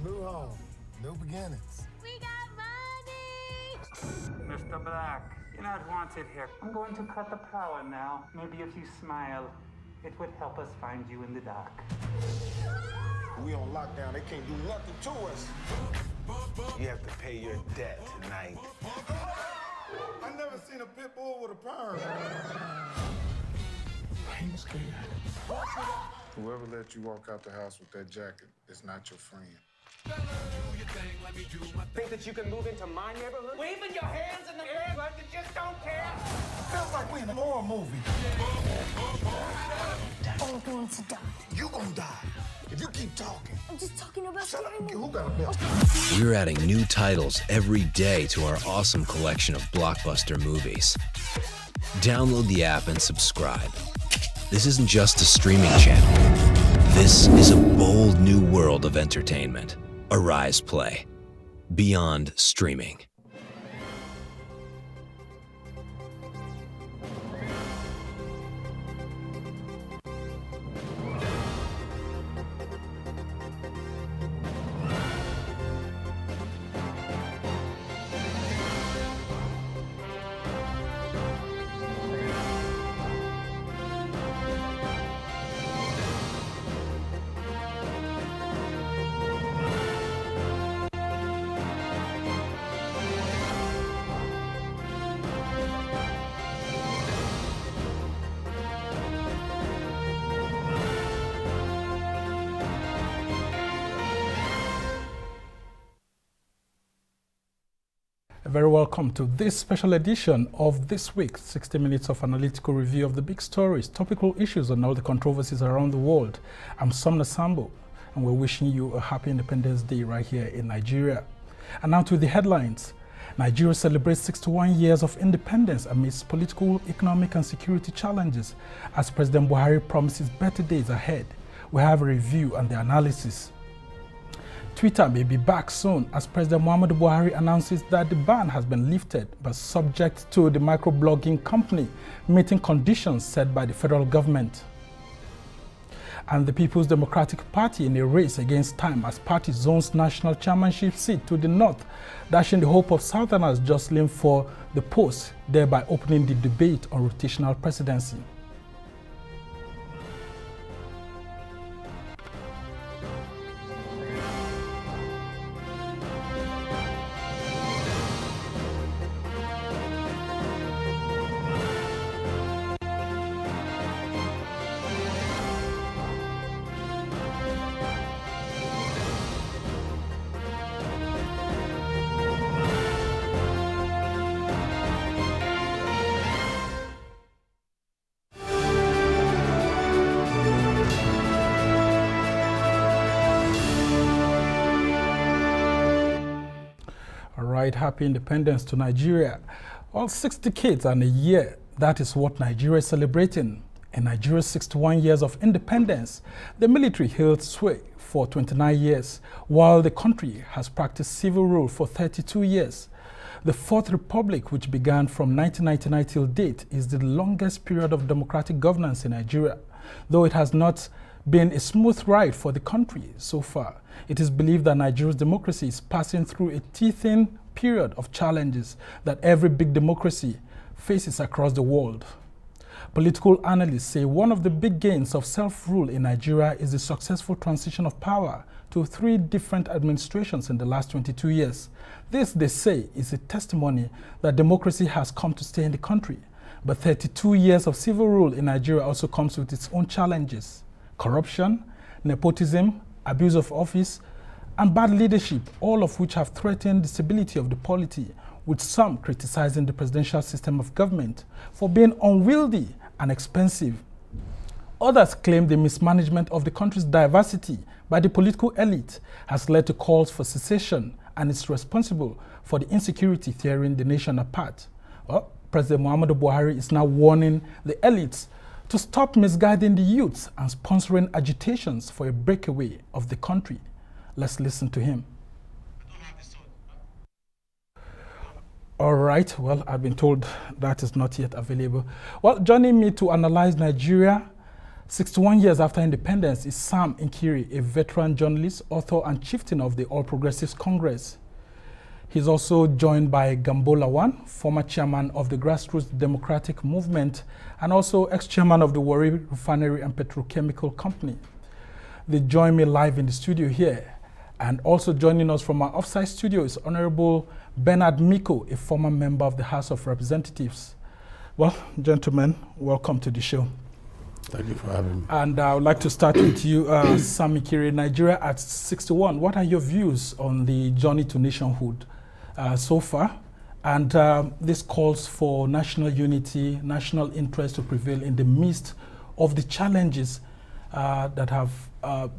New home, new beginnings. We got money! Mr. Black, you're not wanted here. I'm going to cut the power now. Maybe if you smile, it would help us find you in the dark. We on lockdown, they can't do nothing to us. You have to pay your debt tonight. I never seen a pit bull with a perm. I ain't scared. Whoever let you walk out the house with that jacket is not your friend. Think that you can move into my neighborhood? Waving your hands in the air like you just don't care? Feels like we in a horror movie. I'm going to die. You gonna die if you keep talking. I'm just talking about Shut up. scary Who movies. got a bill? We're adding new titles every day to our awesome collection of blockbuster movies. Download the app and subscribe. This isn't just a streaming channel. This is a bold new world of entertainment. Arise Play. Beyond streaming. Very welcome to this special edition of this week's 60 minutes of analytical review of the big stories, topical issues, and all the controversies around the world. I'm Sumner Sambo, and we're wishing you a happy Independence Day right here in Nigeria. And now to the headlines. Nigeria celebrates 61 years of independence amidst political, economic, and security challenges as President Buhari promises better days ahead. We have a review and the analysis. Twitter may be back soon as President Muhammadu Buhari announces that the ban has been lifted, but subject to the microblogging company meeting conditions set by the federal government. And the People's Democratic Party in a race against time as party zones national chairmanship seat to the north, dashing the hope of Southerners jostling for the post, thereby opening the debate on rotational presidency. Happy independence to Nigeria. Well, 6 decades and a year, that is what Nigeria is celebrating. In Nigeria's 61 years of independence, the military held sway for 29 years, while the country has practiced civil rule for 32 years. The Fourth Republic, which began from 1999 till date, is the longest period of democratic governance in Nigeria, though it has not been a smooth ride for the country so far. It is believed that Nigeria's democracy is passing through a teething period of challenges that every big democracy faces across the world. Political analysts say one of the big gains of self-rule in Nigeria is the successful transition of power to 3 different administrations in the last 22 years. This, they say, is a testimony that democracy has come to stay in the country. But 32 years of civil rule in Nigeria also comes with its own challenges: corruption, nepotism, abuse of office, and bad leadership, all of which have threatened the stability of the polity, with some criticizing the presidential system of government for being unwieldy and expensive. Others claim the mismanagement of the country's diversity by the political elite has led to calls for secession and is responsible for the insecurity tearing the nation apart. Well, President Muhammadu Buhari is now warning the elites to stop misguiding the youths and sponsoring agitations for a breakaway of the country. Let's listen to him. All right, well, I've been told that is not yet available. Well, joining me to analyze Nigeria 61 years after independence is Sam Nkiri, a veteran journalist, author, and chieftain of the All Progressives Congress. He's also joined by Gambo Lawan, former chairman of the Grassroots Democratic Movement and also ex-chairman of the Warri Refinery and Petrochemical Company. They join me live in the studio here. And also joining us from our offsite studio is Honorable Bernard Miko, a former member of the House of Representatives. Well, gentlemen, welcome to the show. Thank you for having me. And I would like to start with you, Sam Nkiri, Nigeria at 61. What are your views on the journey to nationhood so far? And this calls for national unity, national interest to prevail in the midst of the challenges that have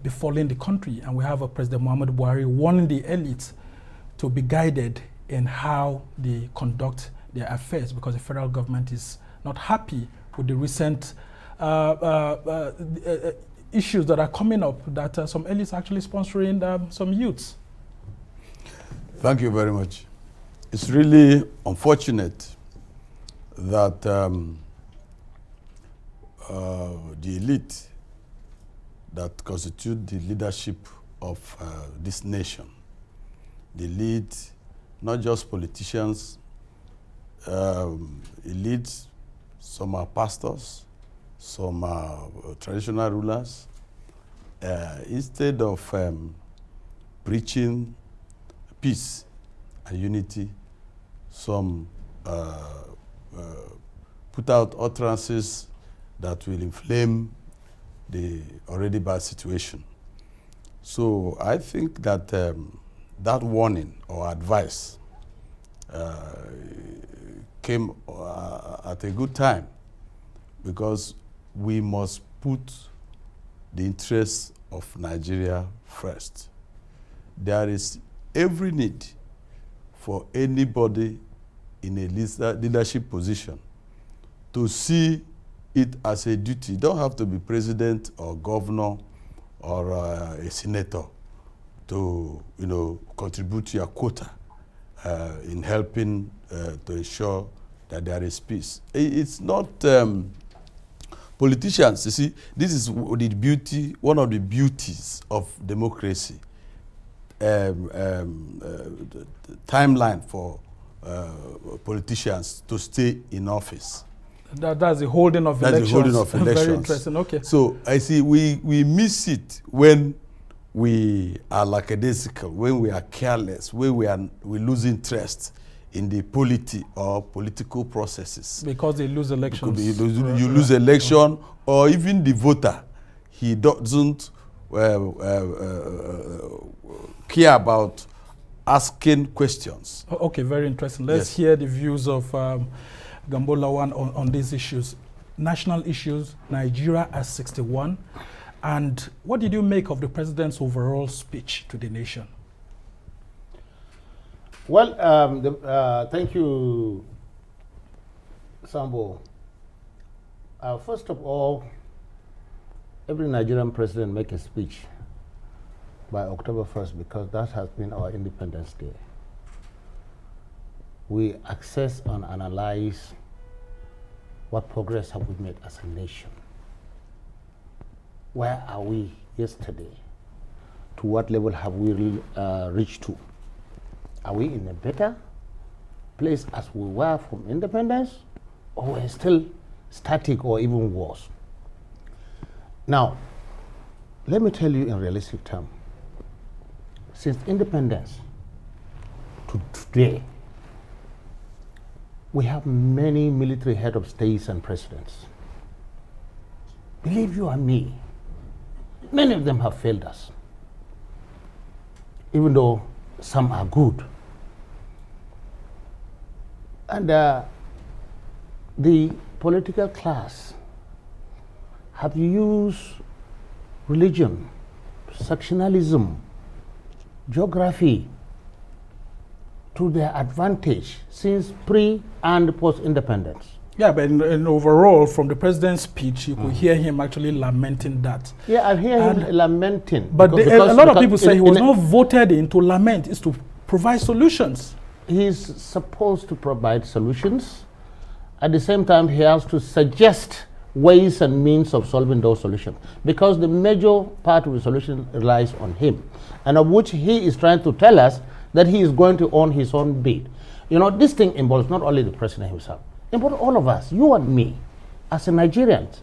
befallen the country. And we have a President Muhammadu Buhari warning the elites to be guided in how they conduct their affairs, because the federal government is not happy with the recent issues that are coming up, that some elites are actually sponsoring some youths. Thank you very much. It's really unfortunate that the elite that constitute the leadership of this nation, the elite, not just politicians, elites, some are pastors, some are traditional rulers, instead of preaching peace and unity, some put out utterances that will inflame the already bad situation. So I think that that warning or advice came at a good time, because we must put the interests of Nigeria first. There is every need for anybody in a leadership position to see it as a duty. You don't have to be president or governor or a senator to, contribute to your quota in helping to ensure that there is peace. It's not politicians. You see, this is the beauty, one of the beauties of democracy. Timeline for politicians to stay in office. That's the holding of elections. That's the holding of elections. Very interesting. Okay. So I see we miss it when we are lackadaisical, when we are careless, when we lose interest in the polity or political processes. Because they lose elections. You lose election, or even the voter, he doesn't care about asking questions. Okay, very interesting. Let's hear the views of Gambo Lawan on these issues. National issues, Nigeria at 61. And what did you make of the president's overall speech to the nation? Well, thank you, Sambo. First of all, every Nigerian president make a speech by October 1st, because that has been our Independence Day. We assess and analyze what progress have we made as a nation. Where are we yesterday? To what level have we reached to? Are we in a better place as we were from independence, or we're still static or even worse? Now, let me tell you in realistic terms, since independence to today, we have many military head of states and presidents. Believe you and me, many of them have failed us, even though some are good. And the political class have used religion, sectionalism, geography to their advantage since pre and post-independence. Yeah, but in overall, from the president's speech, you could hear him actually lamenting that. Yeah, I hear him lamenting. But a lot of people say he was not voted in to lament, it's to provide solutions. He's supposed to provide solutions. At the same time, he has to suggest ways and means of solving those solutions, because the major part of the solution relies on him, and of which he is trying to tell us that he is going to own his own bid. You know, this thing involves not only the president himself, it involves all of us, you and me, as a Nigerians.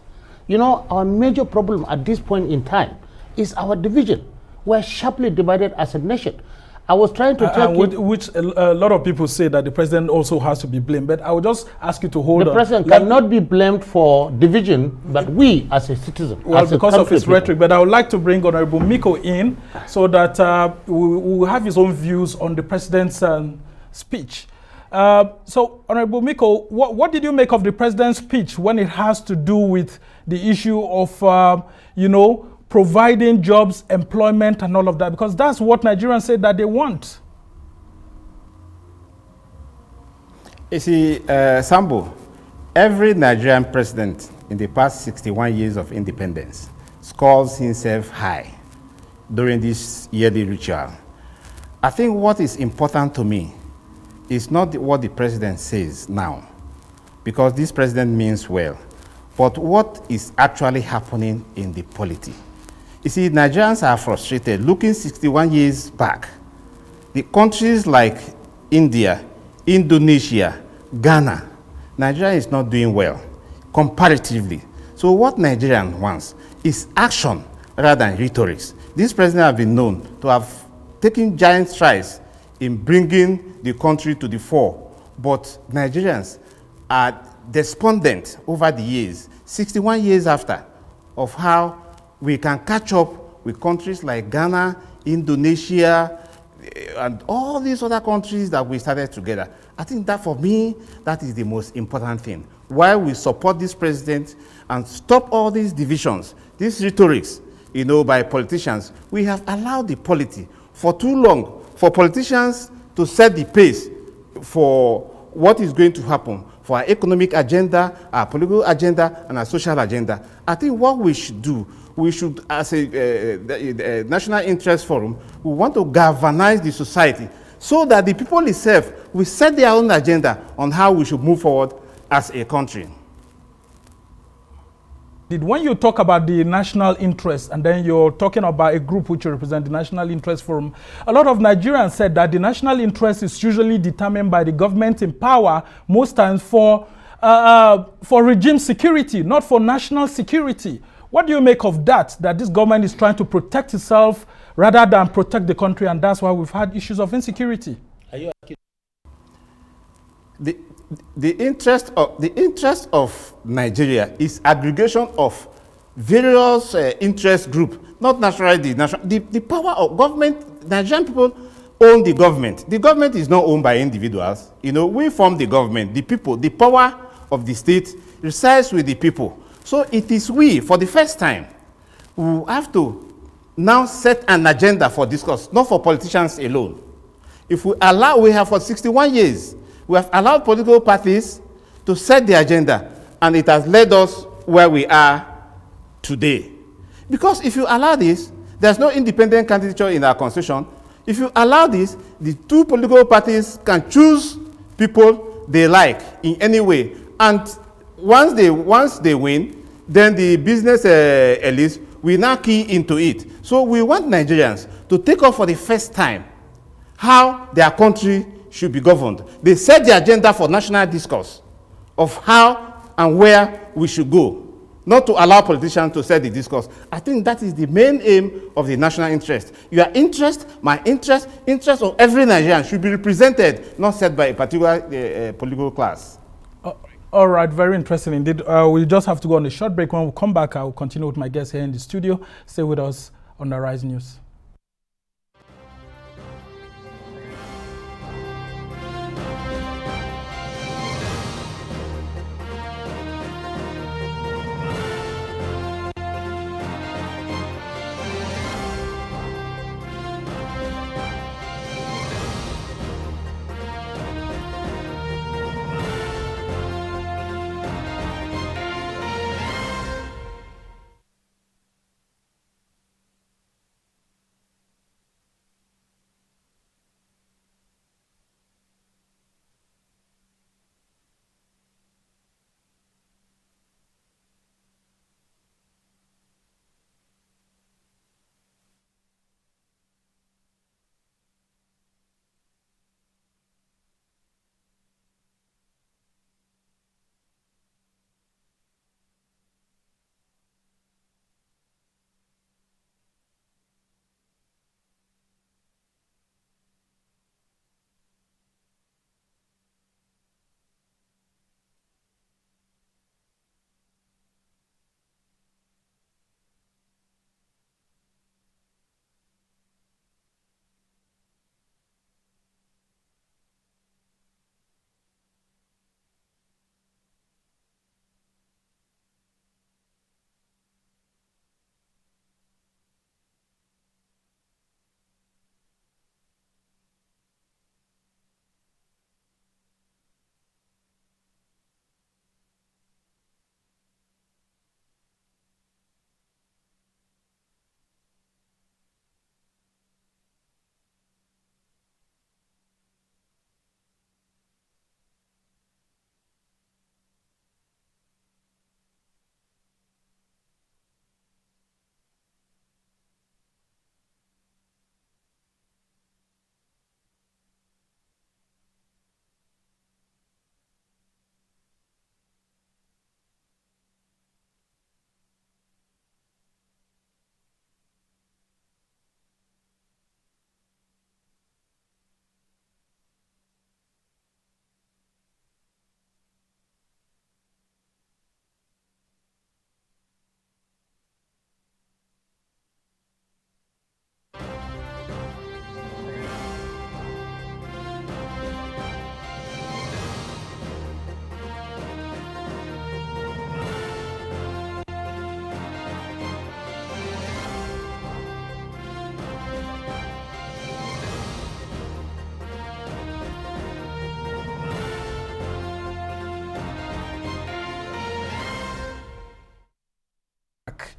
You know, our major problem at this point in time is our division. We're sharply divided as a nation. I was trying to tell you, which a lot of people say that the president also has to be blamed, but I would just ask you to hold on. The president cannot be blamed for division, but we as a citizen, well, as because of his rhetoric. But I would like to bring Honorable Miko in so that we will have his own views on the president's speech. So, Honorable Miko, what did you make of the president's speech when it has to do with the issue of, you know, providing jobs, employment, and all of that? Because that's what Nigerians say that they want. You see, Sambo, every Nigerian president in the past 61 years of independence scores himself high during this yearly ritual. I think what is important to me is not what the president says now, because this president means well, but what is actually happening in the polity. You see, Nigerians are frustrated. Looking 61 years back, the countries like India, Indonesia, Ghana, Nigeria is not doing well, comparatively. So what Nigerian wants is action rather than rhetoric. This president has been known to have taken giant strides in bringing the country to the fore, but Nigerians are despondent over the years, 61 years after, of how we can catch up with countries like Ghana, Indonesia, and all these other countries that we started together. I think that, for me, that is the most important thing. Why we support this president and stop all these divisions, these rhetorics, you know, by politicians. We have allowed the polity for too long for politicians to set the pace for what is going to happen for our economic agenda, our political agenda, and our social agenda. I think what we should do, we should, as a National Interest Forum, we want to galvanize the society so that the people itself will set their own agenda on how we should move forward as a country. When you talk about the national interest and then you're talking about a group which represent the National Interest Forum, a lot of Nigerians said that the national interest is usually determined by the government in power, most times for regime security, not for national security. What do you make of that this government is trying to protect itself rather than protect the country, and that's why we've had issues of insecurity? The interest of Nigeria is aggregation of various interest groups, not naturally the power of government. Nigerian people own the government. The government is not owned by individuals. You know, we form the government. The people, the power of the state resides with the people. So it is we, for the first time, who have to now set an agenda for discourse, not for politicians alone. If we allow, we have for 61 years, we have allowed political parties to set the agenda, and it has led us where we are today. Because if you allow this, there's no independent candidature in our constitution. If you allow this, the two political parties can choose people they like in any way. And once they win, then the business elites will now key into it. So we want Nigerians to take up for the first time how their country should be governed. They set the agenda for national discourse of how and where we should go, not to allow politicians to set the discourse. I think that is the main aim of the national interest. Your interest, my interest, interest of every Nigerian should be represented, not set by a particular political class. All right, very interesting indeed. We'll just have to go on a short break. When we come back, I will continue with my guests here in the studio. Stay with us on the Rise News.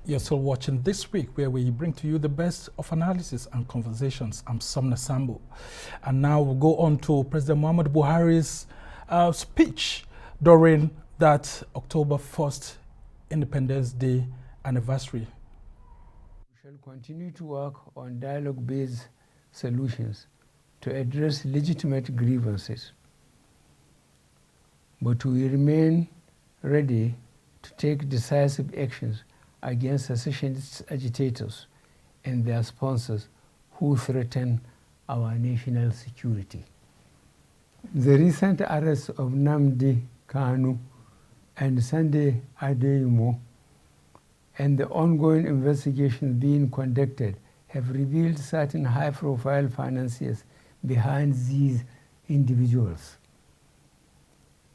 You're still watching This Week, where we bring to you the best of analysis and conversations. I'm Sumner Sambo. And now we'll go on to President Muhammadu Buhari's speech during that October 1st Independence Day anniversary. We shall continue to work on dialogue-based solutions to address legitimate grievances, but we remain ready to take decisive actions against secessionist agitators and their sponsors who threaten our national security. The recent arrests of Nnamdi Kanu and Sunday Adeyemo and the ongoing investigations being conducted have revealed certain high-profile financiers behind these individuals.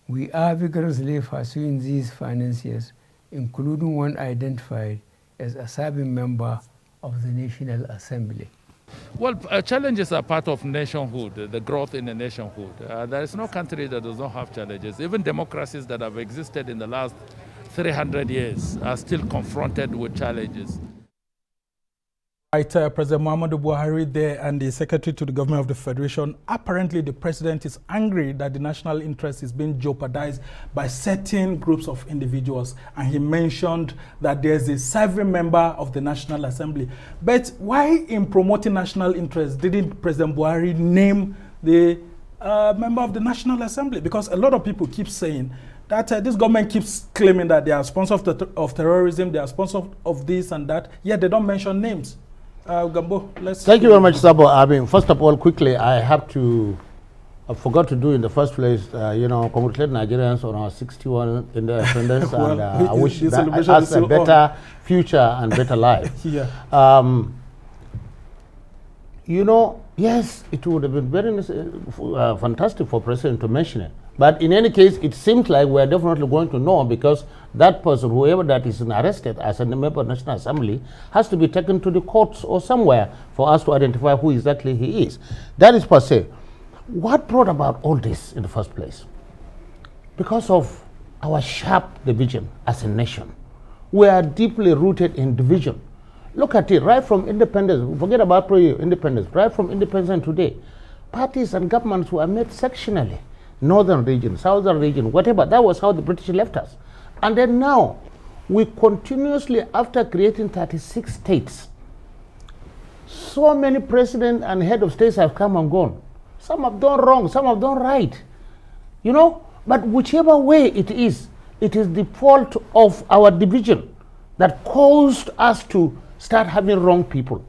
We are vigorously pursuing these financiers, including one identified as a serving member of the National Assembly. Well, challenges are part of nationhood, the growth in the nationhood. There is no country that does not have challenges. Even democracies that have existed in the last 300 years are still confronted with challenges. Right, President Muhammadu Buhari there and the Secretary to the Government of the Federation. Apparently, the President is angry that the national interest is being jeopardized by certain groups of individuals. And he mentioned that there's a serving member of the National Assembly. But why, in promoting national interest, didn't President Buhari name the member of the National Assembly? Because a lot of people keep saying that this government keeps claiming that they are sponsors of terrorism, they are sponsors of this and that, yet they don't mention names. Gambo, let's... Thank you very much, Sabo. I mean, first of all, quickly, I forgot to do in the first place, congratulate Nigerians on our 61 independence, well, and I wish that us a better future and better life. Yeah. Yes, it would have been very fantastic for President to mention it. But in any case, it seems like we're definitely going to know, because that person, whoever that is arrested as a member of the National Assembly, has to be taken to the courts or somewhere for us to identify who exactly he is. That is per se. What brought about all this in the first place? Because of our sharp division as a nation. We are deeply rooted in division. Look at it, right from independence, forget about pro-independence, right from independence today, parties and governments were made sectionally. Northern region, southern region, whatever. That was how the British left us. And then now, we continuously, after creating 36 states, so many presidents and head of states have come and gone. Some have done wrong, some have done right. But whichever way it is the fault of our division that caused us to start having wrong people.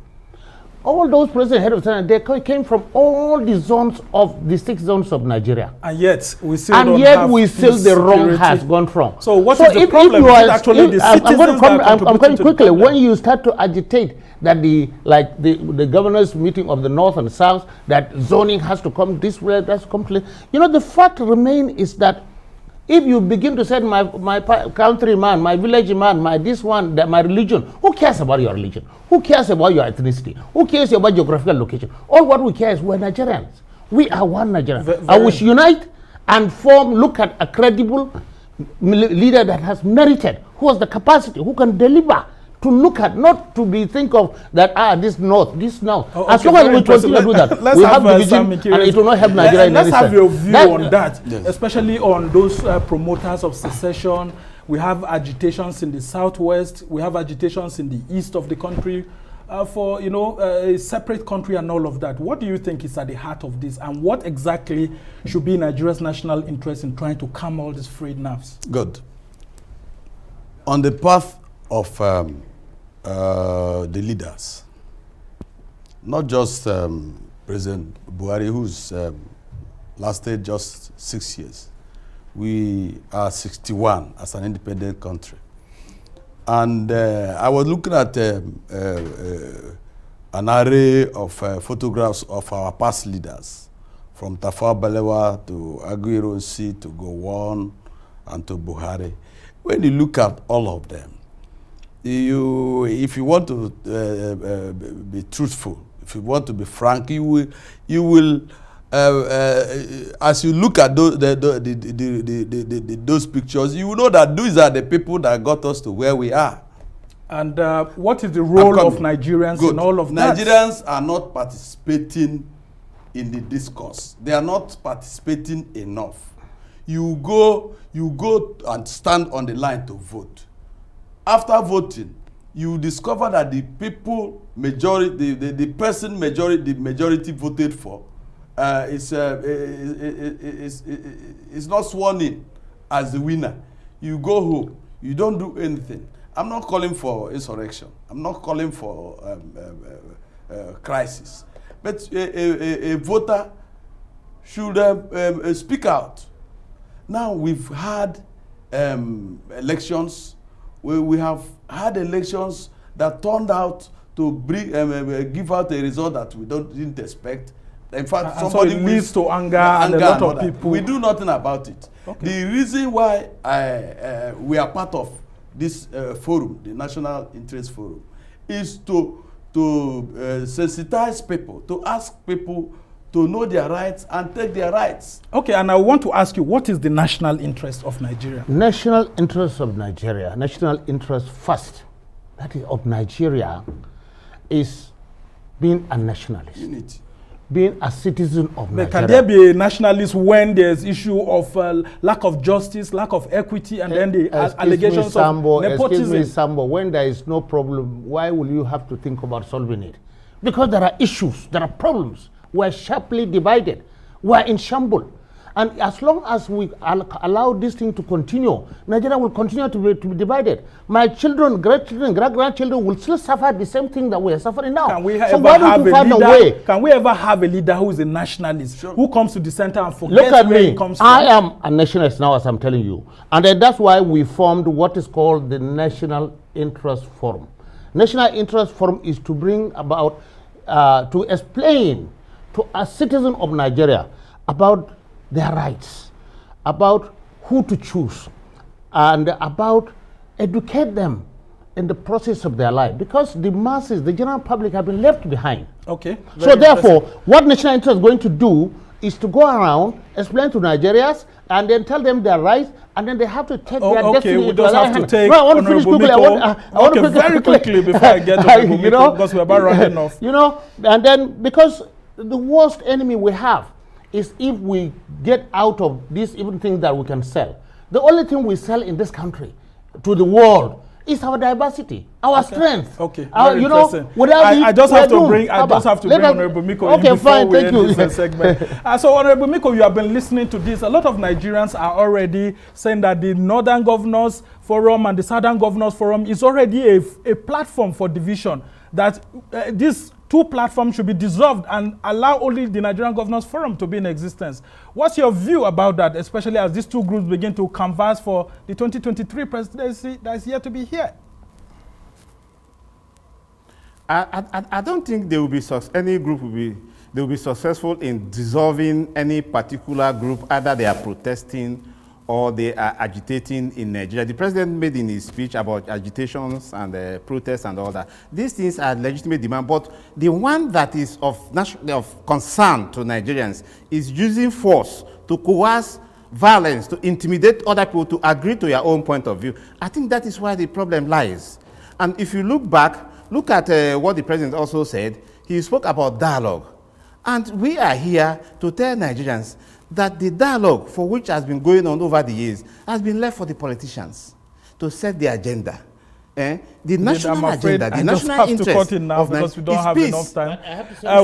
All those presidents, head of state, they came from all the zones of the 6 zones of Nigeria. And yet, we still don't have the wrong has gone from. So what is the problem? I'm going quickly. When you start to agitate that the governors' meeting of the North and South, that zoning has to come this way, that's completely... the fact remains is that if you begin to say my countryman, my village man, my this one, my religion, who cares about your religion? Who cares about your ethnicity? Who cares about geographical location? All what we care is we're Nigerians. We are one Nigerian. And we should unite and look at a credible leader that has merited, who has the capacity, who can deliver, to look at, not to be think of that, this north, this now. Oh, as long as we continue to do that, we have division and it will not help Nigeria in any sense. Let's have your view on that, yes. Especially on those promoters of secession. We have agitations in the southwest, we have agitations in the east of the country for, a separate country and all of that. What do you think is at the heart of this, and what exactly should be Nigeria's national interest in trying to calm all these frayed nerves? Good. On the path of the leaders, not just President Buhari, who's lasted just 6 years. We are 61 as an independent country. And I was looking at an array of photographs of our past leaders, from Tafawa Balewa to Aguiyi to Gowon and to Buhari. When you look at all of them, if you want to be truthful, if you want to be frank, you will as you look at those pictures, you will know that these are the people that got us to where we are. And what is the role of Nigerians in all of that? Nigerians are not participating in the discourse. They are not participating enough. You go and stand on the line to vote. After voting, you discover that the people majority, the person majority voted for is not sworn in as the winner. You go home. You don't do anything. I'm not calling for insurrection. I'm not calling for crisis. But a voter should speak out. Now we've had elections. We have had elections that turned out to bring, give out a result that we didn't expect. In fact, somebody so it leads to anger and a lot of people. We do nothing about it. Okay. The reason why we are part of this forum, the National Interest Forum, is to sensitize people, to ask people to know their rights and take their rights. Okay, and I want to ask you, what is the national interest of Nigeria? National interest of Nigeria, national interest first, that is of Nigeria, is being a nationalist. Unity. Being a citizen of Nigeria. Can there be a nationalist when there's issue of lack of justice, lack of equity, and then the allegations of nepotism? Excuse me, Sambo, when there is no problem, why will you have to think about solving it? Because there are issues, there are problems. We're sharply divided. We're in shambles. And as long as we allow this thing to continue, Nigeria will continue to be divided. My children, great-children, great-grandchildren will still suffer the same thing that we are suffering now. Can we ever have a leader who is a nationalist, who comes to the center and forgets where he comes from? I am a nationalist now, as I'm telling you. And then that's why we formed what is called the National Interest Forum. National Interest Forum is to bring about, to explain to a citizen of Nigeria about their rights, about who to choose, and about educate them in the process of their life, because the masses, the general public, have been left behind. Okay. So therefore, what national interest is going to do is to go around, explain to Nigerians, and then tell them their rights, and then they have to take their destiny into their hand. No, I want to finish quickly. I want to very quickly before I get to Miko, because we're about running off. You know, and then because the worst enemy we have is if we get out of these even things that we can sell. The only thing we sell in this country to the world is our diversity, our strength. Okay, you know, I just have to bring Honorable Miko in before we end this segment. So Honorable Miko, you have been listening to this. A lot of Nigerians are already saying that the Northern Governors Forum and the Southern Governors Forum is already a platform for division, that these two platforms should be dissolved and allow only the Nigerian Governors Forum to be in existence. What's your view about that, especially as these two groups begin to canvass for the 2023 presidency that is yet to be here? I don't think there will be any group will be successful in dissolving any particular group, either they are protesting or they are agitating in Nigeria. The president made in his speech about agitations and protests and all that. These things are legitimate demand, but the one that is of concern to Nigerians is using force to coerce violence, to intimidate other people to agree to your own point of view. I think that is where the problem lies. And if you look back, look at what the president also said. He spoke about dialogue. And we are here to tell Nigerians that the dialogue for which has been going on over the years has been left for the politicians to set the agenda. The national agenda, the national interest now because we don't have enough time. I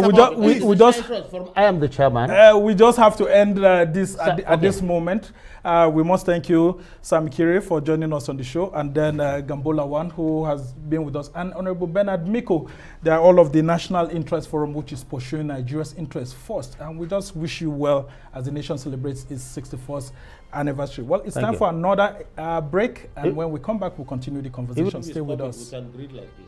am the chairman. We just have to end this at this moment. We must thank you, Sam Kiri, for joining us on the show, and then Gambola One, who has been with us, and Honorable Bernard Miko. They are all of the National Interest Forum, which is pursuing Nigeria's interests first. And we just wish you well as the nation celebrates its 61st anniversary. Well, it's time for another break, and when we come back, we'll continue the conversation. Stay with us. We can breathe like this.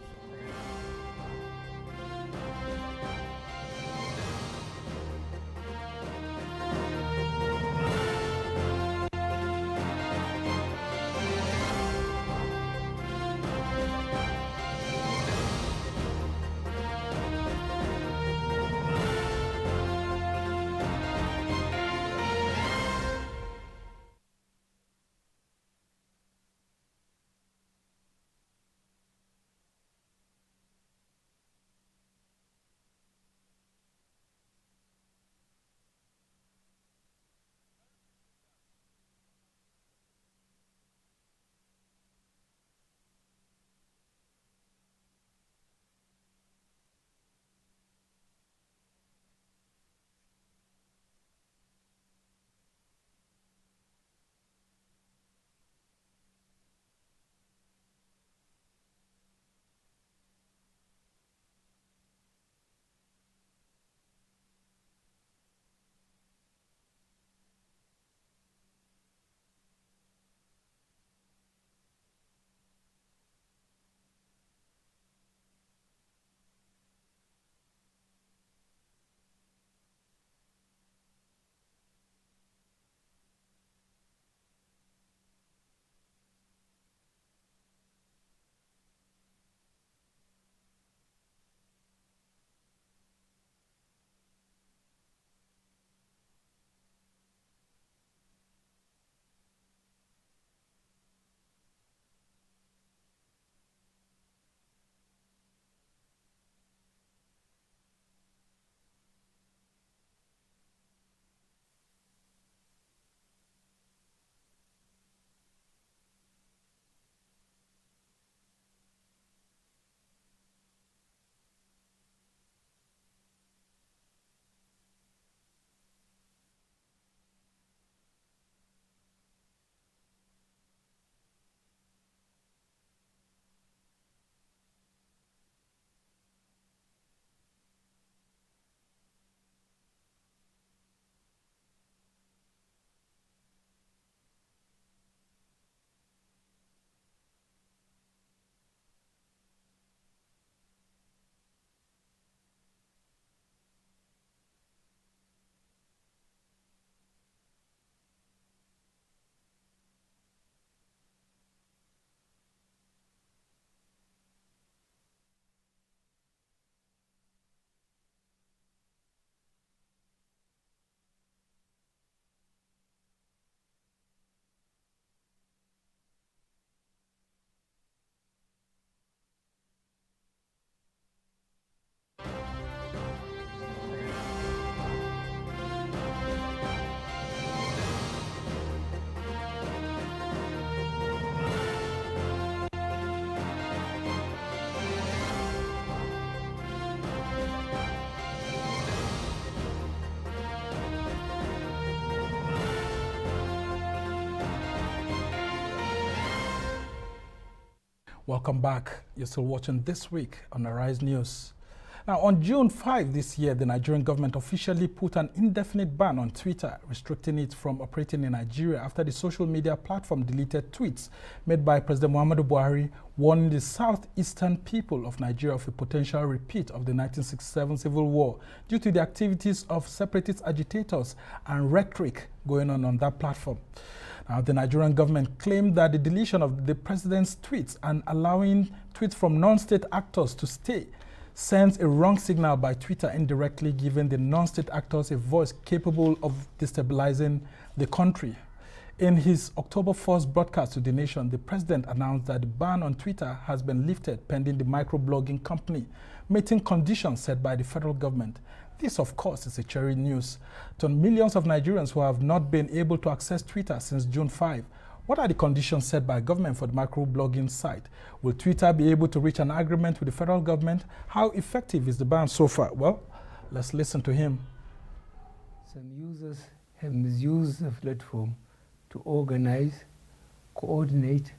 Welcome back. You're still watching This Week on Arise News. Now, on June 5 this year, the Nigerian government officially put an indefinite ban on Twitter, restricting it from operating in Nigeria after the social media platform deleted tweets made by President Muhammadu Buhari warning the southeastern people of Nigeria of a potential repeat of the 1967 civil war due to the activities of separatist agitators and rhetoric going on that platform. Now, the Nigerian government claimed that the deletion of the president's tweets and allowing tweets from non-state actors to stay sends a wrong signal by Twitter, indirectly giving the non-state actors a voice capable of destabilizing the country. In his October 1st broadcast to the nation, the president announced that the ban on Twitter has been lifted pending the microblogging company meeting conditions set by the federal government. This, of course, is a cherry news to millions of Nigerians who have not been able to access Twitter since June 5. What are the conditions set by government for the microblogging site? Will Twitter be able to reach an agreement with the federal government? How effective is the ban so far? Well, let's listen to him. Some users have misused the platform to organize, coordinate,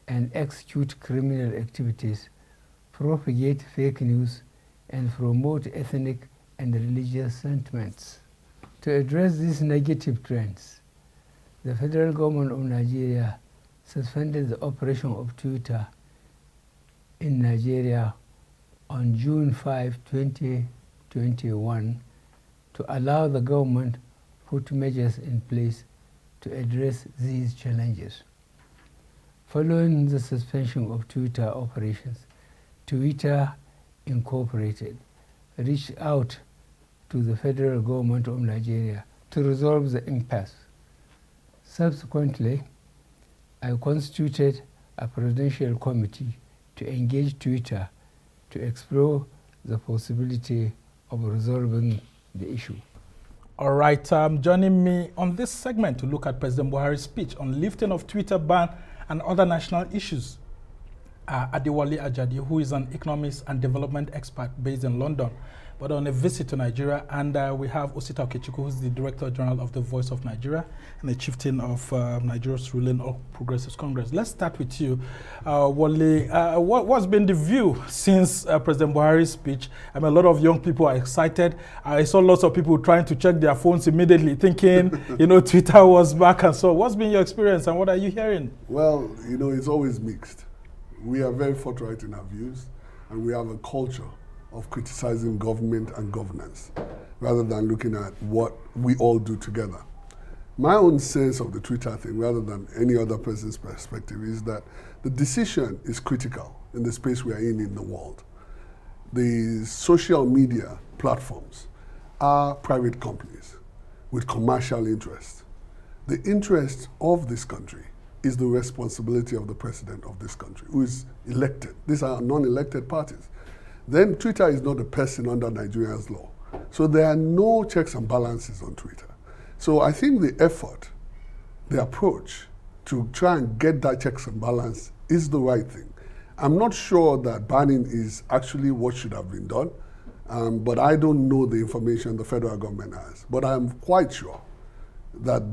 and execute criminal activities, propagate fake news, and promote ethnic and religious sentiments. To address these negative trends, the federal government of Nigeria suspended the operation of Twitter in Nigeria on June 5, 2021 to allow the government to put measures in place to address these challenges. Following the suspension of Twitter operations, Twitter Incorporated reached out to the federal government of Nigeria to resolve the impasse. Subsequently, I constituted a presidential committee to engage Twitter to explore the possibility of resolving the issue. All right, joining me on this segment to look at President Buhari's speech on lifting of Twitter ban and other national issues, Adewale Ajadi, who is an economist and development expert based in London, but on a visit to Nigeria. And we have Osita Okechukwu, who's the Director General of the Voice of Nigeria and the chieftain of Nigeria's ruling All Progressives Congress. Let's start with you, Wale. What's been the view since President Buhari's speech? I mean, a lot of young people are excited. I saw lots of people trying to check their phones immediately, thinking, Twitter was back and so. What's been your experience and what are you hearing? Well, it's always mixed. We are very forthright in our views, and we have a culture of criticizing government and governance rather than looking at what we all do together. My own sense of the Twitter thing, rather than any other person's perspective, is that the decision is critical in the space we are in the world. The social media platforms are private companies with commercial interests. The interest of this country is the responsibility of the president of this country, who is elected. These are non-elected parties. Then Twitter is not a person under Nigeria's law. So there are no checks and balances on Twitter. So I think the effort, the approach to try and get that checks and balance is the right thing. I'm not sure that banning is actually what should have been done, but I don't know the information the federal government has. But I'm quite sure that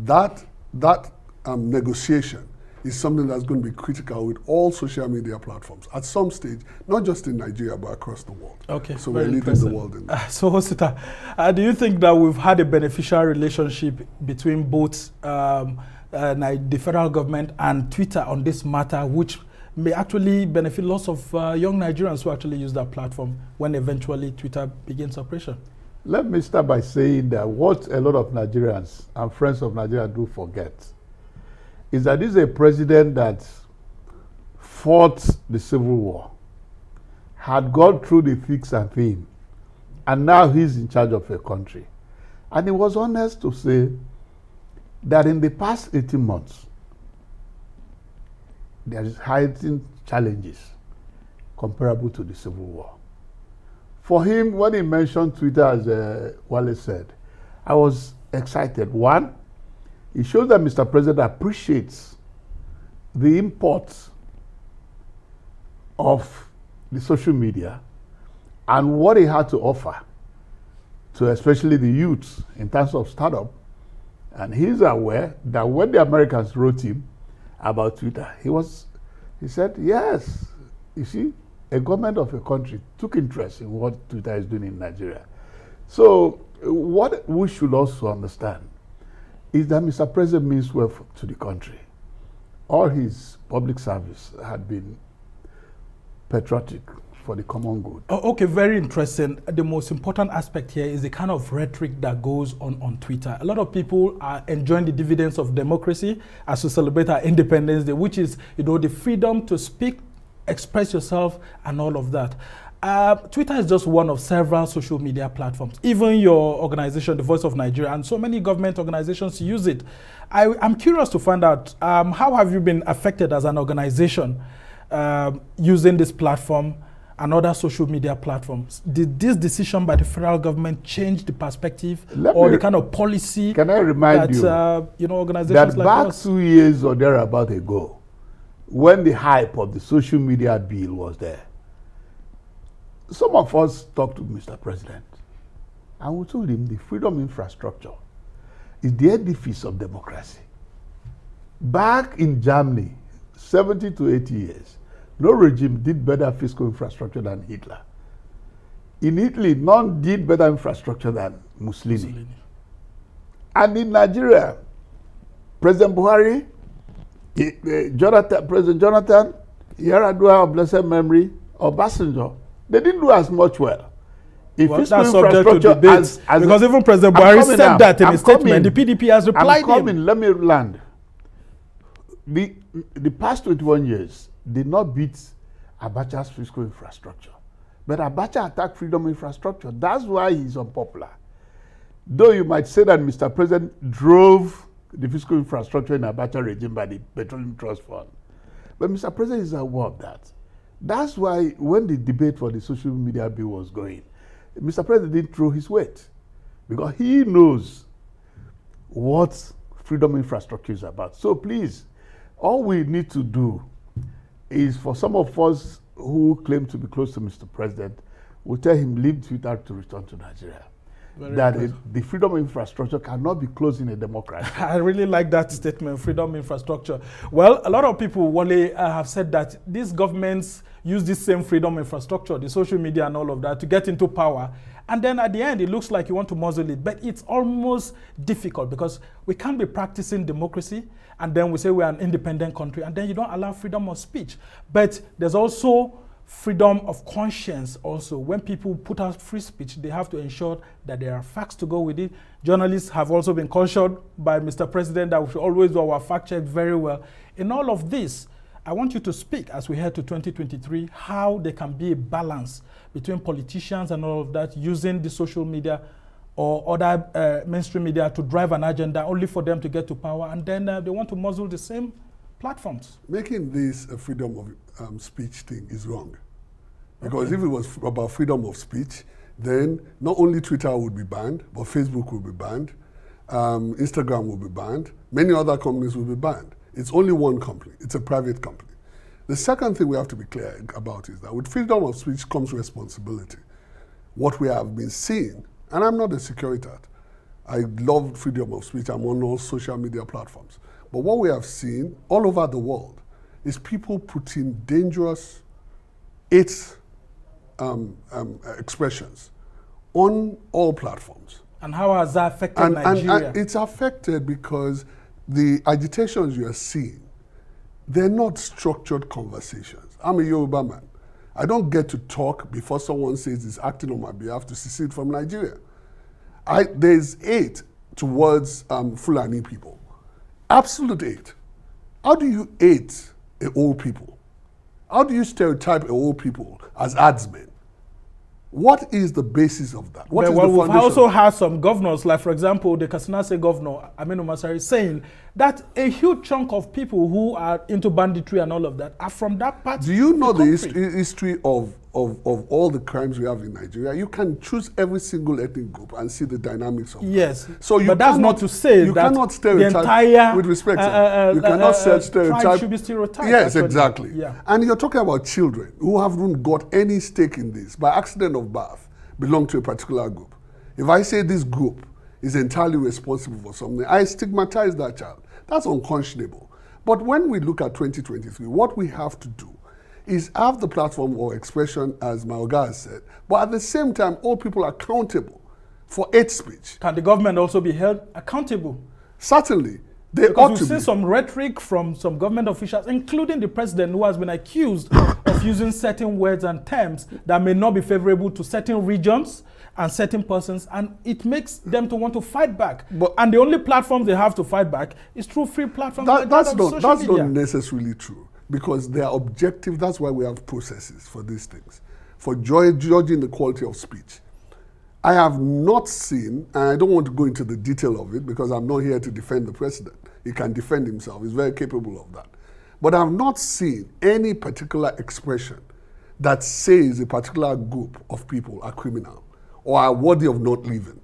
negotiation is something that's going to be critical with all social media platforms at some stage, not just in Nigeria, but across the world. Okay, so we're leading the world in that. So, Osita, do you think that we've had a beneficial relationship between both the federal government and Twitter on this matter, which may actually benefit lots of young Nigerians who actually use that platform when eventually Twitter begins operation? Let me start by saying that what a lot of Nigerians and friends of Nigeria do forget is that this is a president that fought the Civil War, had gone through the thick and thin, and now he's in charge of a country. And he was honest to say that in the past 18 months, there is heightened challenges comparable to the Civil War. For him, when he mentioned Twitter, as Wale said, I was excited. One, it shows that Mr. President appreciates the import of the social media and what he had to offer to especially the youth in terms of startup. And he's aware that when the Americans wrote him about Twitter, he said, yes, You see, a government of a country took interest in what Twitter is doing in Nigeria. So what we should also understand is that Mr. President means well to the country. All his public service had been patriotic for the common good. Oh, okay, very interesting. The most important aspect here is the kind of rhetoric that goes on Twitter. A lot of people are enjoying the dividends of democracy as we celebrate our Independence Day, which is, the freedom to speak, express yourself, and all of that. Twitter is just one of several social media platforms. Even your organization, the Voice of Nigeria, and so many government organizations use it. I'm curious to find out, how have you been affected as an organization using this platform and other social media platforms? Did this decision by the federal government change the perspective or the kind of policy? Can I remind that, organizations that like back us? 2 years or thereabout ago, when the hype of the social media bill was there, some of us talked to Mr. President and we told him the freedom infrastructure is the edifice of democracy. Back in Germany, 70 to 80 years, no regime did better fiscal infrastructure than Hitler. In Italy, none did better infrastructure than Mussolini. And in Nigeria, President Buhari, President Jonathan, Yaradua of blessed memory, Obasanjo, they didn't do as much well. Well, that's subject to debate. Because even President Buhari said that in his statement. The PDP has replied him. Let me land. The past 21 years did not beat Abacha's fiscal infrastructure. But Abacha attacked freedom infrastructure. That's why he's unpopular. Though you might say that Mr. President drove the fiscal infrastructure in Abacha regime by the Petroleum Trust Fund. But Mr. President is aware of that. That's why when the debate for the social media bill was going, Mr. President didn't throw his weight. Because he knows what freedom infrastructure is about. So please, all we need to do is for some of us who claim to be close to Mr. President, we tell him leave Twitter to return to Nigeria. The freedom infrastructure cannot be closed in a democracy. I really like that statement, freedom infrastructure. Well, a lot of people, Wale, have said that these governments use this same freedom infrastructure, the social media and all of that, to get into power. And then at the end, it looks like you want to muzzle it. But it's almost difficult because we can't be practicing democracy and then we say we're an independent country and then you don't allow freedom of speech. But there's also freedom of conscience also. When people put out free speech, they have to ensure that there are facts to go with it. Journalists have also been cautioned by Mr. President that we should always do our fact check very well. In all of this, I want you to speak as we head to 2023, how there can be a balance between politicians and all of that using the social media or other mainstream media to drive an agenda only for them to get to power, and then they want to muzzle the same platforms. Making this a freedom of speech thing is wrong. Because if it was about freedom of speech, then not only Twitter would be banned, but Facebook would be banned, Instagram will be banned, many other companies will be banned. It's only one company. It's a private company. The second thing we have to be clear about is that with freedom of speech comes responsibility. What we have been seeing, and I'm not a Securitat, I love freedom of speech, I'm on all social media platforms. But what we have seen all over the world is people putting dangerous hate expressions on all platforms. And how has that affected Nigeria? And it's affected because the agitations you are seeing, they're not structured conversations. I'm a Yoruba man. I don't get to talk before someone says he's acting on my behalf to secede from Nigeria. There's hate towards Fulani people. Absolute hate. How do you hate a old people? How do you stereotype a old people as adsmen? What is the basis of that? What is the foundation? We've also had some governors, like for example, the Katsina State governor, Aminu Masari, saying that a huge chunk of people who are into banditry and all of that are from that part. Do you know the history of all the crimes we have in Nigeria? You can choose every single ethnic group and see the dynamics of that. Yes, so you but that's not to say you that cannot stereotype, the entire with respect, you cannot stereotype. Tribe should be stereotyped. Yes, actually. exactly. Yeah. And you're talking about children who haven't got any stake in this, by accident of birth, belong to a particular group. If I say this group is entirely responsible for something, I stigmatize that child. That's unconscionable. But when we look at 2023, what we have to do is have the platform or expression, as my Oga has said, but at the same time, all people are accountable for hate speech. Can the government also be held accountable? Certainly. They because ought we've to seen be. some rhetoric from some government officials, including the president, who has been accused of using certain words and terms that may not be favorable to certain regions and certain persons, and it makes them to want to fight back. And the only platform they have to fight back is through free platforms like that of social That's media. not necessarily true, because they are objective. That's why we have processes for these things, for judging the quality of speech. I have not seen, and I don't want to go into the detail of it because I'm not here to defend the president. He can defend himself. He's very capable of that. But I've not seen any particular expression that says a particular group of people are criminal or are worthy of not living.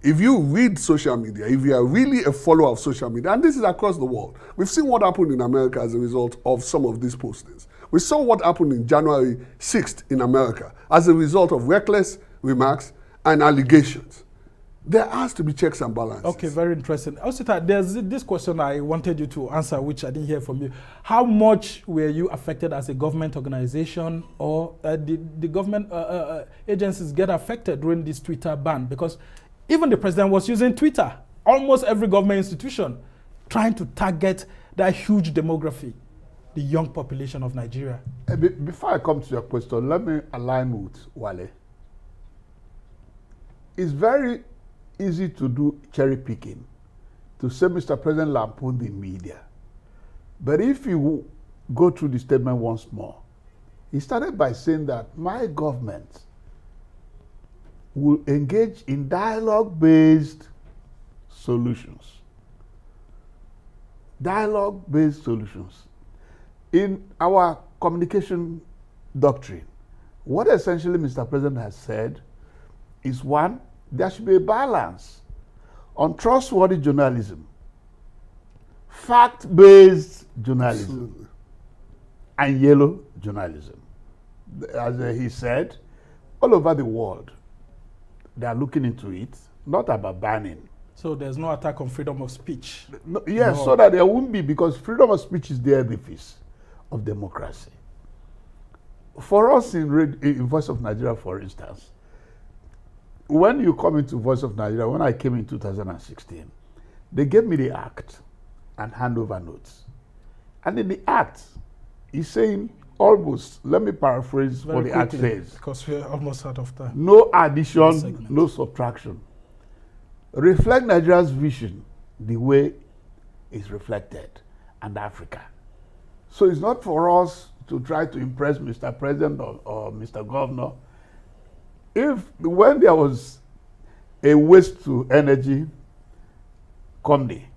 If you read social media, if you are really a follower of social media, and this is across the world, we've seen what happened in America as a result of some of these postings. We saw what happened in January 6th in America as a result of reckless remarks and allegations. There has to be checks and balances. Okay, very interesting. Osita, there's this question I wanted you to answer, which I didn't hear from you. How much were you affected as a government organization, or did the government agencies get affected during this Twitter ban? Because even the president was using Twitter, almost every government institution, trying to target that huge demography, the young population of Nigeria. Before I come to your question, let me align with Wale. It's very easy to do cherry picking, to say Mr. President lampooned the media. But if you go through the statement once more, he started by saying that my government will engage in dialogue-based solutions. Dialogue-based solutions. In our communication doctrine, what essentially Mr. President has said is, one, there should be a balance on trustworthy journalism, fact-based journalism, and yellow journalism. As he said, all over the world, they are looking into it, not about banning. So there's no attack on freedom of speech. No, yes, no. So that there won't be, because freedom of speech is the edifice of democracy. For us in Voice of Nigeria, for instance, when you come into Voice of Nigeria, when I came in 2016, they gave me the act and handover notes. And in the act, he's saying almost, let me paraphrase what the act says. Because we're almost out of time. No addition, no subtraction. Reflect Nigeria's vision the way it's reflected, and Africa. So it's not for us to try to impress Mr. President or Mr. Governor. When there was a waste to energy company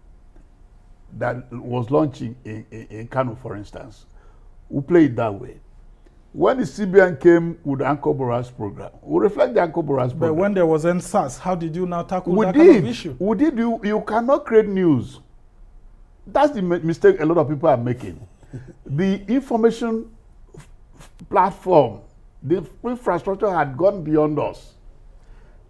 that was launching in Kano, for instance, we play it that way. When the CBN came with the Anko Boras program, we reflect the Anko Boras program. But when there was NSAS, how did you now tackle that kind of issue? We did. You cannot create news. That's the mistake a lot of people are making. The information platform, the infrastructure had gone beyond us.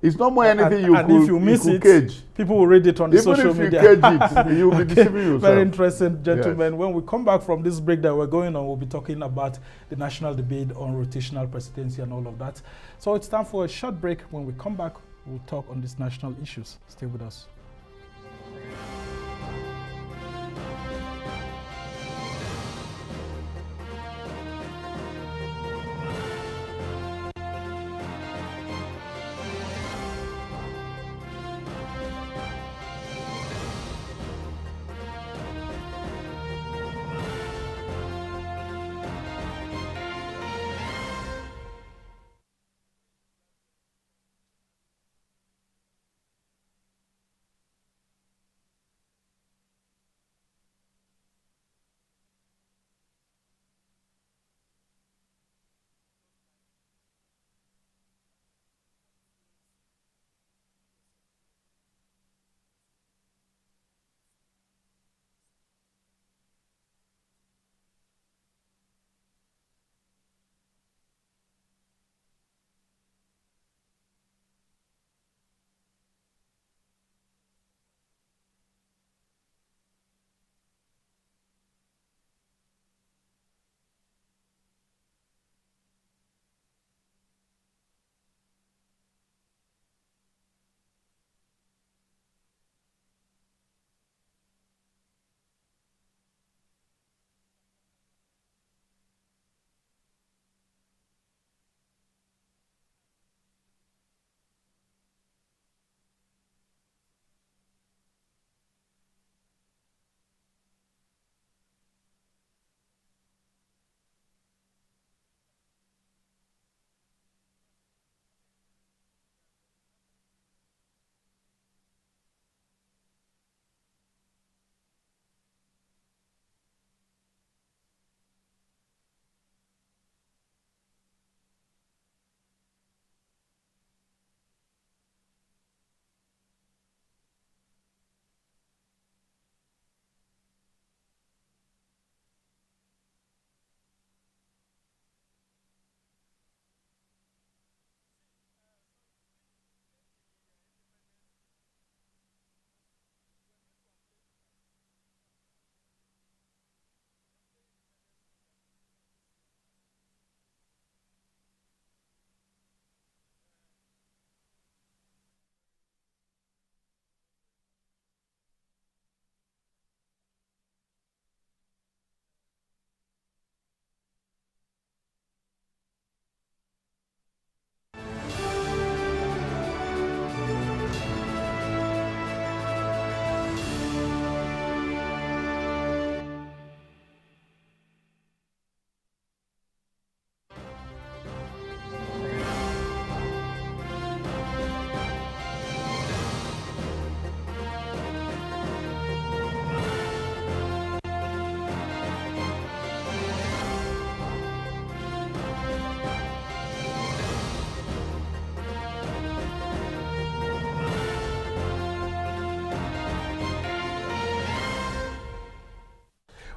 It's not more anything if you miss it, cage. People will read it on the social media. Even if you cage it, you'll be deceiving yourself. Very interesting, gentlemen. Yes. When we come back from this break that we're going on, we'll be talking about the national debate on rotational presidency and all of that. So it's time for a short break. When we come back, we'll talk on these national issues. Stay with us.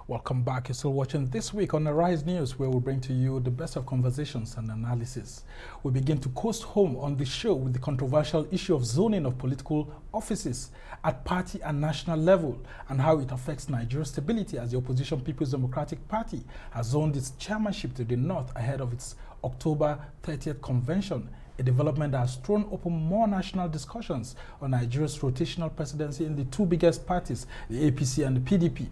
Welcome back. You're still watching This Week on Arise News, where we bring to you the best of conversations and analysis. We begin to coast home on the show with the controversial issue of zoning of political offices at party and national level and how it affects Nigeria's stability as the opposition People's Democratic Party has zoned its chairmanship to the north ahead of its October 30th convention, a development that has thrown open more national discussions on Nigeria's rotational presidency in the two biggest parties, the APC and the PDP.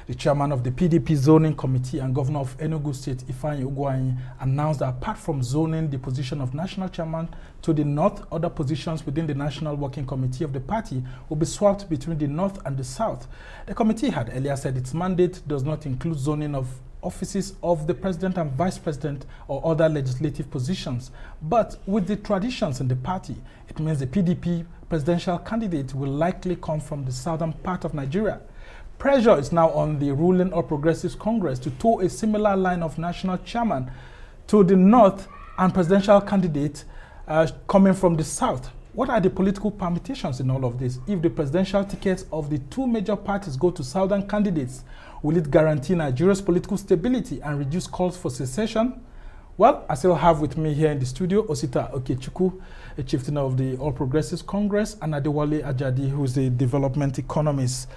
The chairman of the PDP zoning committee and governor of Enugu State, Ifeanyi Ugwuanyi, announced that apart from zoning the position of national chairman to the north, other positions within the national working committee of the party will be swapped between the north and the south. The committee had earlier said its mandate does not include zoning of offices of the president and vice president or other legislative positions. But with the traditions in the party, it means the PDP presidential candidate will likely come from the southern part of Nigeria. Pressure is now on the ruling All Progressives Congress to toe a similar line of national chairman to the north and presidential candidate coming from the south. What are the political permutations in all of this? If the presidential tickets of the two major parties go to southern candidates, will it guarantee Nigeria's political stability and reduce calls for secession? Well, I still have with me here in the studio Osita Okechukwu, a chieftain of the All Progressives Congress, and Adewale Ajadi, who is a development economist.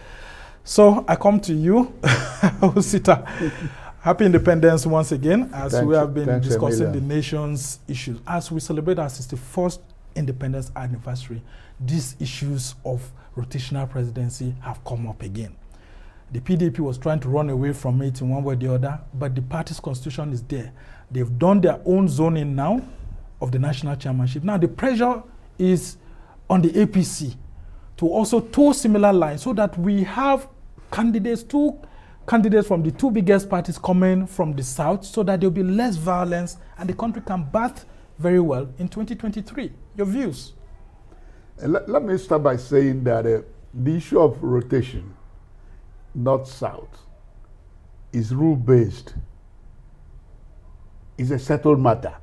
So I come to you, Osita. Happy Independence once again, as we have been discussing the nation's issues. As we celebrate our 61st independence anniversary, these issues of rotational presidency have come up again. The PDP was trying to run away from it in one way or the other, but the party's constitution is there. They've done their own zoning now of the national chairmanship. Now the pressure is on the APC to also toe similar lines so that we have candidates, two candidates from the two biggest parties coming from the south so that there'll be less violence and the country can birth very well in 2023. Your views? Let me start by saying that the issue of rotation, north-south, is rule-based. It's a settled matter.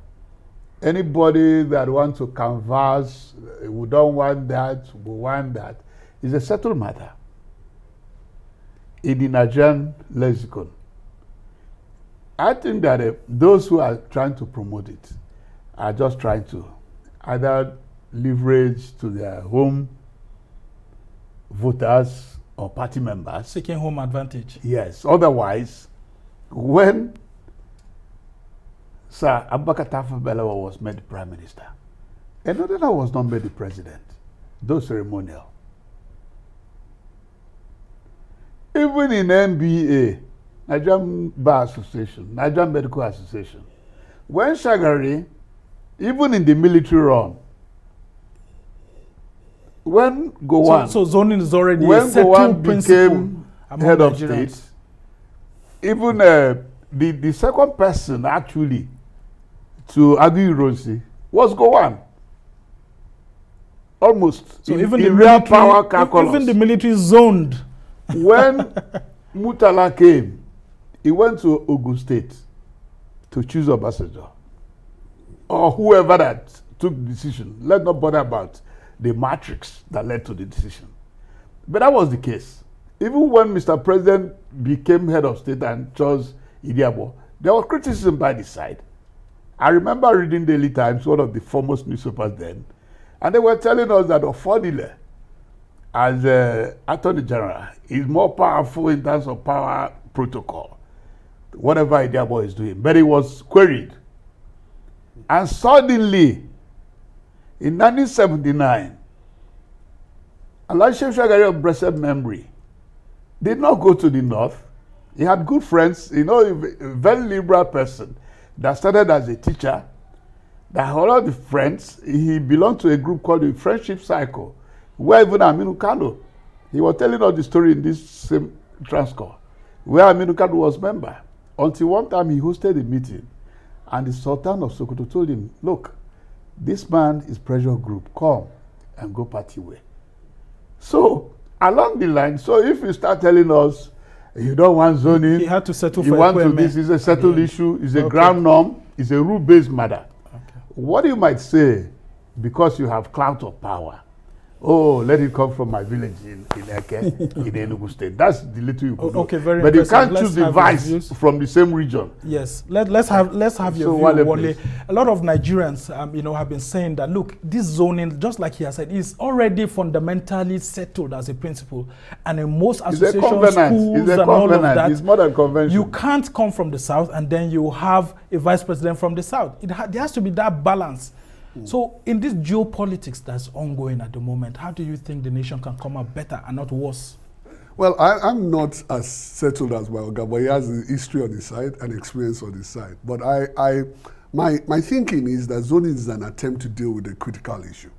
Anybody that wants to canvass, we don't want that, we want that, is a settled matter in the Nigerian lexicon. I think that those who are trying to promote it are just trying to either leverage to their home voters or party members. Seeking home advantage. Yes. Otherwise, when Sir Abubakar Tafawa Balewa was made the prime minister, another was not made the president, though ceremonial. Even in NBA, Nigerian Bar Association, Nigerian Medical Association, when Shagari, even in the military run, when Gowon, so zoning is already when a settled became head of Nigerians. state, even the second person actually to argue Ironsi was Gowon. Almost. So in, even in the real military, power calculus. even the military zoned. When Murtala came, he went to Ogun State to choose Obasanjo. Or whoever that took the decision. Let's not bother about the matrix that led to the decision. But that was the case. Even when Mr. President became head of state and chose Idiabo, there was criticism by the side. I remember reading Daily Times, one of the foremost newspapers then, and they were telling us that Ofodile, as Attorney General, is more powerful in terms of power protocol, whatever Idiabo is doing. But it was queried. And suddenly, in 1979, Elijah Shagari of blessed memory did not go to the north. He had good friends, you know, a very liberal person that started as a teacher, that had a lot of friends. He belonged to a group called the Friendship Cycle, where even Aminu Kano, he was telling us the story in this same transcore, where Aminu Kano was member. Until one time he hosted a meeting, and the Sultan of Sokoto told him, look, this man is pressure group, come and go party way. So, along the line, so if you start telling us, you don't want zoning, he had to settle you for want to, this is a settled issue, it's a ground norm, it's a rule-based matter. Okay. What you might say, because you have clout of power, oh, let it come from my village in Eke, in Enugu State. That's the little you could do. Okay, very But you impressive. can't choose the vice from the same region. Yes, let's have your view, Wale. A lot of Nigerians, have been saying that, look, this zoning, just like he has said, is already fundamentally settled as a principle. And in most associations, schools and all of that, it's more than convention. You can't come from the south and then you have a vice president from the south. There has to be that balance. So in this geopolitics that's ongoing at the moment, how do you think the nation can come out better and not worse? Well, I'm not as settled as Mayoga, but he has a history on his side and experience on his side. But my thinking is that zoning is an attempt to deal with a critical issue.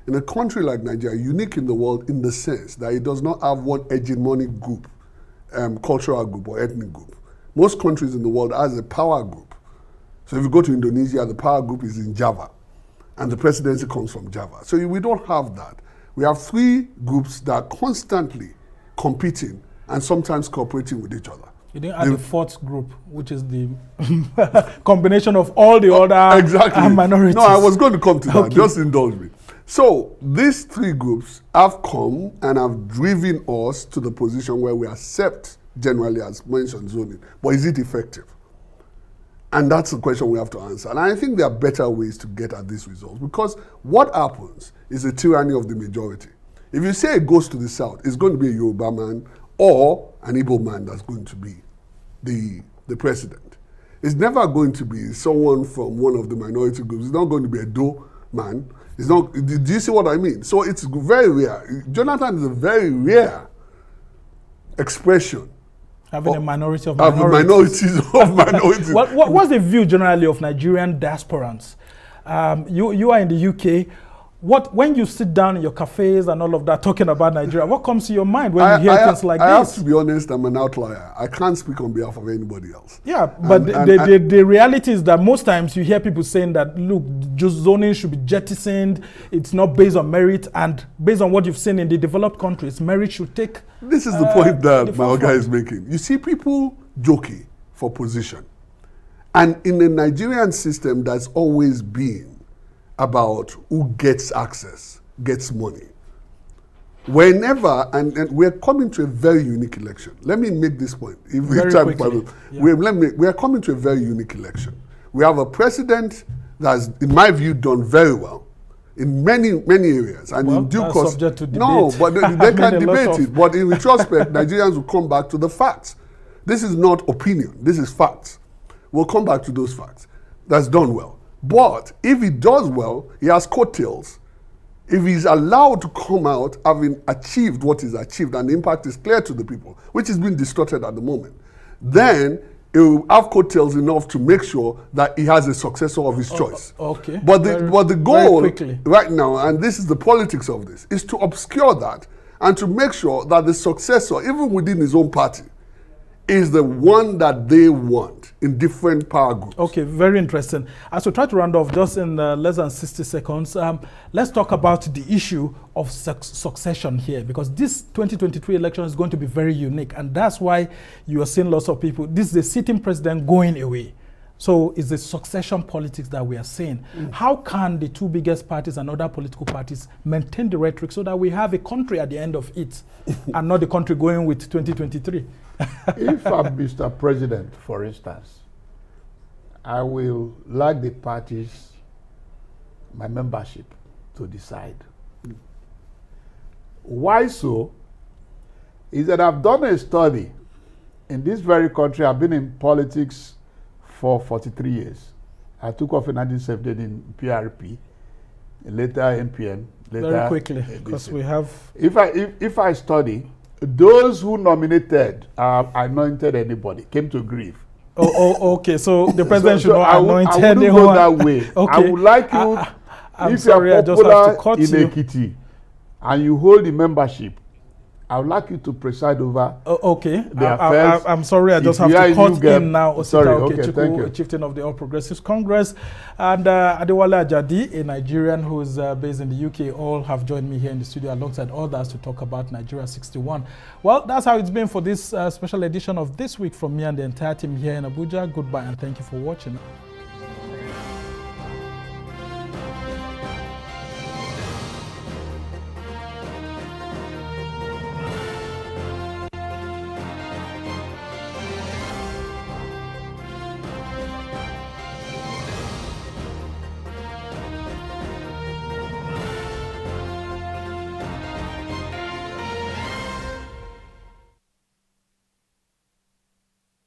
In a country like Nigeria, unique in the world in the sense that it does not have one hegemonic group, cultural group or ethnic group. Most countries in the world has a power group. So if you go to Indonesia, the power group is in Java. And the presidency comes from Java. So we don't have that. We have three groups that are constantly competing and sometimes cooperating with each other. You didn't add the fourth group, which is the combination of all the other minorities. No, I was going to come to that. Okay. Just indulge me. So these three groups have come and have driven us to the position where we accept, generally as mentioned, zoning. But is it effective? And that's the question we have to answer. And I think there are better ways to get at these results, because what happens is a tyranny of the majority. If you say it goes to the south, it's going to be a Yoruba man or an Igbo man that's going to be the president. It's never going to be someone from one of the minority groups. It's not going to be a Do man. It's not. Do you see what I mean? So it's very rare. Jonathan is a very rare expression. Having a minority of minorities. minorities. What's the view generally of Nigerian diasporans? You are in the UK. When you sit down in your cafes and all of that talking about Nigeria, what comes to your mind when you hear things like this? I have to be honest, I'm an outlier. I can't speak on behalf of anybody else. Yeah, but the reality is that most times you hear people saying that, look, just zoning should be jettisoned. It's not based on merit, and based on what you've seen in the developed countries, merit should take. This is the point that Mayoga is making. You see people jockey for position. And in the Nigerian system, that's always been about who gets access, gets money. Whenever, and we're coming to a very unique election. Let me make this point. We are coming to a very unique election. We have a president that's, in my view, done very well in many areas. And in due course, subject to debate. No, but they can debate it. But in retrospect, Nigerians will come back to the facts. This is not opinion. This is facts. We'll come back to those facts. That's done well. But if he does well, he has coattails. If he's allowed to come out having achieved what he's achieved and the impact is clear to the people, which is being distorted at the moment, then he will have coattails enough to make sure that he has a successor of his choice. Okay. But the goal right now, and this is the politics of this, is to obscure that and to make sure that the successor, even within his own party, is the one that they want in different power groups. Okay, very interesting. As we try to round off just in less than 60 seconds, let's talk about the issue of succession here, because this 2023 election is going to be very unique, and that's why you are seeing lots of people. This is the sitting president going away. So it's the succession politics that we are seeing. How can the two biggest parties and other political parties maintain the rhetoric so that we have a country at the end of it and not the country going with 2023? If I'm Mr. President, for instance, I will like the parties, my membership, to decide. Why so? Is that I've done a study in this very country. I've been in politics for 43 years. I took off in 1978 in PRP, later NPN. Later very quickly, because we have. If I study, those who nominated anointed anybody, came to grief. Okay. So the president should not anoint anyone. I wouldn't go that way. Okay. I would like you, I'm sorry, I just have to cut in you. Ekiti, and you hold the membership, I would like you to preside over okay. the affairs. I'm sorry, I just have to cut in now. Sorry, okay, thank you. Chieftain of the All Progressives Congress, and Adewale Ajadi, a Nigerian who is based in the UK, all have joined me here in the studio alongside others to talk about Nigeria 61. Well, that's how it's been for this special edition of This Week from me and the entire team here in Abuja. Goodbye and thank you for watching.